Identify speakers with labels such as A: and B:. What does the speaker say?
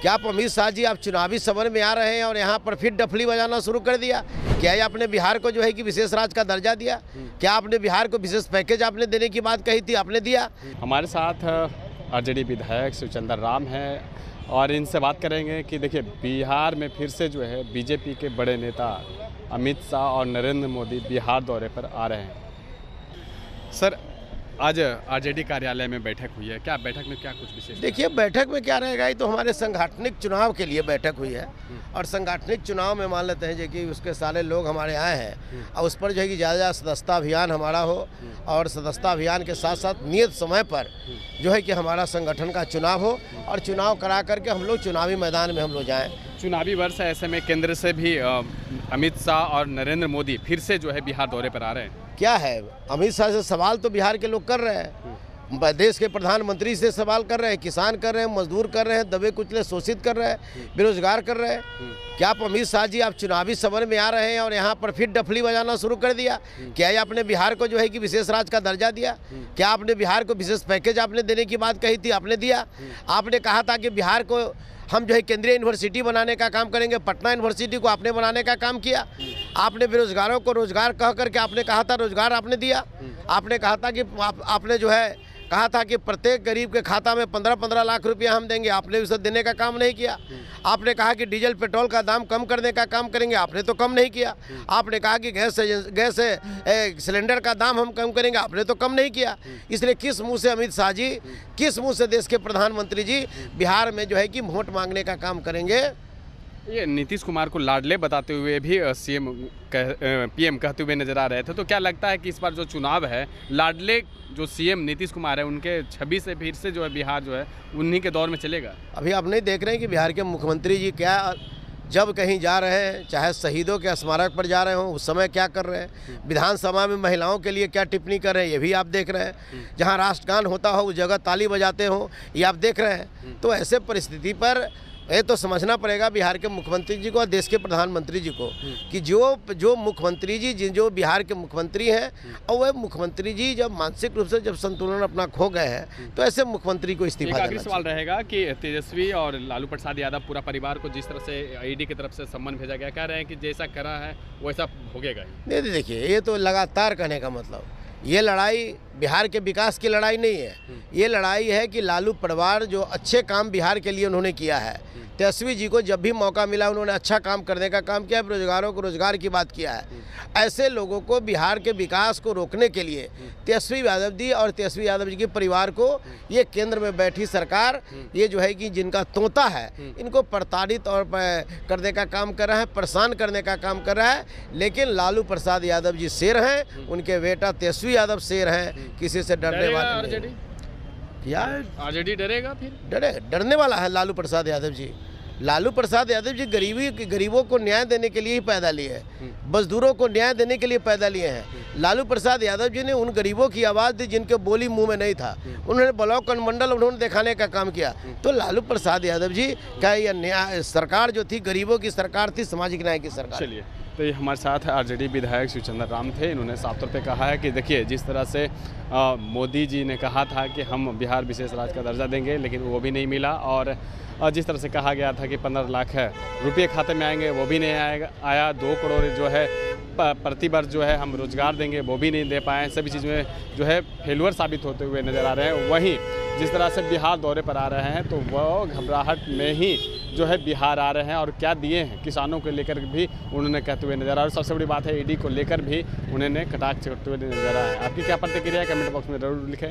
A: क्या आप अमित शाह जी आप चुनावी समर में आ रहे हैं और यहाँ पर फिर डफली बजाना शुरू कर दिया? क्या ये आपने बिहार को जो है कि विशेष राज्य का दर्जा दिया? क्या आपने बिहार को विशेष पैकेज आपने देने की बात कही थी, आपने दिया?
B: हमारे साथ आरजेडी विधायक शिवचंद्र राम हैं और इनसे बात करेंगे कि देखिए बिहार में फिर से जो है बीजेपी के बड़े नेता अमित शाह और नरेंद्र मोदी बिहार दौरे पर आ रहे हैं। सर, आज आरजेडी कार्यालय में बैठक हुई है, क्या बैठक में क्या कुछ विशेष? देखिए,
A: बैठक में क्या रहेगा, ये तो हमारे संगठनिक चुनाव के लिए बैठक हुई है और संगठनिक चुनाव में मान लेते हैं जो कि उसके सारे लोग हमारे आए हैं और उस पर जो है कि ज़्यादा सदस्यता अभियान हमारा हो और सदस्यता अभियान के साथ साथ नियत समय पर जो है कि हमारा संगठन का चुनाव हो और चुनाव करा करके हम लोग चुनावी मैदान में हम लोग जाएँ।
B: चुनावी वर्ष है, ऐसे में केंद्र से भी अमित शाह और नरेंद्र मोदी फिर से जो है बिहार दौरे पर आ रहे हैं।
A: क्या है, अमित शाह से सवाल तो बिहार के लोग कर रहे हैं, देश के प्रधानमंत्री से सवाल कर रहे हैं, किसान कर रहे हैं, मजदूर कर रहे हैं, दबे कुचले शोषित कर रहे हैं, बेरोजगार कर रहे हैं। क्या आप अमित शाह जी आप चुनावी समर में आ रहे हैं और यहाँ पर फिर डफली बजाना शुरू कर दिया? क्या ये आपने बिहार को जो है कि विशेष राज्य का दर्जा दिया? क्या आपने बिहार को विशेष पैकेज आपने देने की बात कही थी, आपने दिया? आपने कहा था कि बिहार को हम जो है केंद्रीय यूनिवर्सिटी बनाने का काम करेंगे, पटना यूनिवर्सिटी को आपने बनाने का काम किया। आपने बेरोजगारों को रोजगार कह करके आपने कहा था रोजगार आपने दिया। आपने कहा था कि आपने जो है कहा था कि प्रत्येक गरीब के खाता में 15-15 लाख रुपया हम देंगे, आपने उसे देने का काम नहीं किया। आपने कहा कि डीजल पेट्रोल का दाम कम करने का काम करेंगे, आपने तो कम नहीं किया। आपने कहा कि गैस सिलेंडर का दाम हम कम करेंगे, आपने तो कम नहीं किया। इसलिए किस मुंह से अमित शाह जी, किस मुंह से देश के प्रधानमंत्री जी बिहार में जो है कि वोट मांगने का काम करेंगे?
B: ये नीतीश कुमार को लाडले बताते हुए भी पीएम कहते हुए नजर आ रहे थे, तो क्या लगता है कि इस बार जो चुनाव है लाडले जो सीएम नीतीश कुमार है उनके छवि से फिर से जो है बिहार जो है उन्हीं के दौर में चलेगा?
A: अभी आप नहीं देख रहे हैं कि बिहार के मुख्यमंत्री जी क्या जब कहीं जा रहे हैं, चाहे शहीदों के स्मारक पर जा रहे हों, उस समय क्या कर रहे हैं, विधानसभा में महिलाओं के लिए क्या टिप्पणी कर रहे हैं, ये भी आप देख रहे हैं। जहां राष्ट्रगान होता हो उस जगह ताली बजाते हो, ये आप देख रहे हैं। तो ऐसे परिस्थिति पर ये तो समझना पड़ेगा बिहार के मुख्यमंत्री जी को और देश के प्रधानमंत्री जी को कि जो मुख्यमंत्री जी जो बिहार के मुख्यमंत्री हैं और वह मुख्यमंत्री जी जब मानसिक रूप से जब संतुलन अपना खो गए हैं तो ऐसे मुख्यमंत्री को इस्तीफा देना चाहिए।
B: सवाल रहेगा कि तेजस्वी और लालू प्रसाद यादव पूरा परिवार को जिस तरह से ईडी की तरफ से सम्मन भेजा गया, कह रहे हैं कि जैसा करा है वैसा भोगेगा।
A: नहीं, देखिए, ये तो लगातार कहने का मतलब, ये लड़ाई बिहार के विकास की लड़ाई नहीं है। ये लड़ाई है कि लालू परिवार जो अच्छे काम बिहार के लिए उन्होंने किया है, तेजस्वी जी को जब भी मौका मिला उन्होंने अच्छा काम करने का काम किया, बेरोजगारों को रोजगार की बात किया है। ऐसे लोगों को बिहार के विकास को रोकने के लिए तेजस्वी यादव जी और तेजस्वी यादव जी के परिवार को ये केंद्र में बैठी सरकार ये जो है कि जिनका तोता है इनको प्रताड़ित और करने का काम कर रहा है, परेशान करने का काम कर रहा है। लेकिन लालू प्रसाद यादव जी शेर हैं, उनके बेटा तेजस्वी यादव शेर हैं, किसी से डरने वाला नहीं। क्या
B: आरजेडी डरेगा? फिर
A: डरने वाला है लालू प्रसाद यादव जी? लालू प्रसाद यादव जी गरीबों को न्याय देने के लिए ही पैदा लिए हैं, मजदूरों को न्याय देने के लिए पैदा लिए हैं। लालू प्रसाद यादव जी ने उन गरीबों की आवाज़ दी जिनके बोली मुंह में नहीं था, उन्होंने ब्लॉक अनुमंडल उन्होंने दिखाने का काम किया। तो लालू प्रसाद यादव जी का यह न्याय सरकार जो थी गरीबों की सरकार थी, सामाजिक न्याय की सरकार।
B: चलिए, तो ये हमारे साथ आरजेडी विधायक शिवचंद्र राम थे। इन्होंने साफ तौर पे कहा है कि देखिए जिस तरह से मोदी जी ने कहा था कि हम बिहार विशेष राज्य का दर्जा देंगे, लेकिन वो भी नहीं मिला, और जिस तरह से कहा गया था कि 15 लाख रुपये खाते में आएंगे वो भी नहीं आया। 2 करोड़ जो है प्रति वर्ष जो है हम रोजगार देंगे वो भी नहीं दे पाए। सभी चीज़ में जो है फेलुअर साबित होते हुए नज़र आ रहे हैं। वहीं जिस तरह से बिहार दौरे पर आ रहे हैं तो वो घबराहट में ही जो है बिहार आ रहे हैं और क्या दिए हैं किसानों को लेकर भी उन्होंने कहते हुए नजर आ रहे हैं। सबसे बड़ी बात है ईडी को लेकर भी उन्होंने कटाक्ष करते हुए नजर आए। आपकी क्या प्रतिक्रिया है, कमेंट बॉक्स में जरूर लिखें।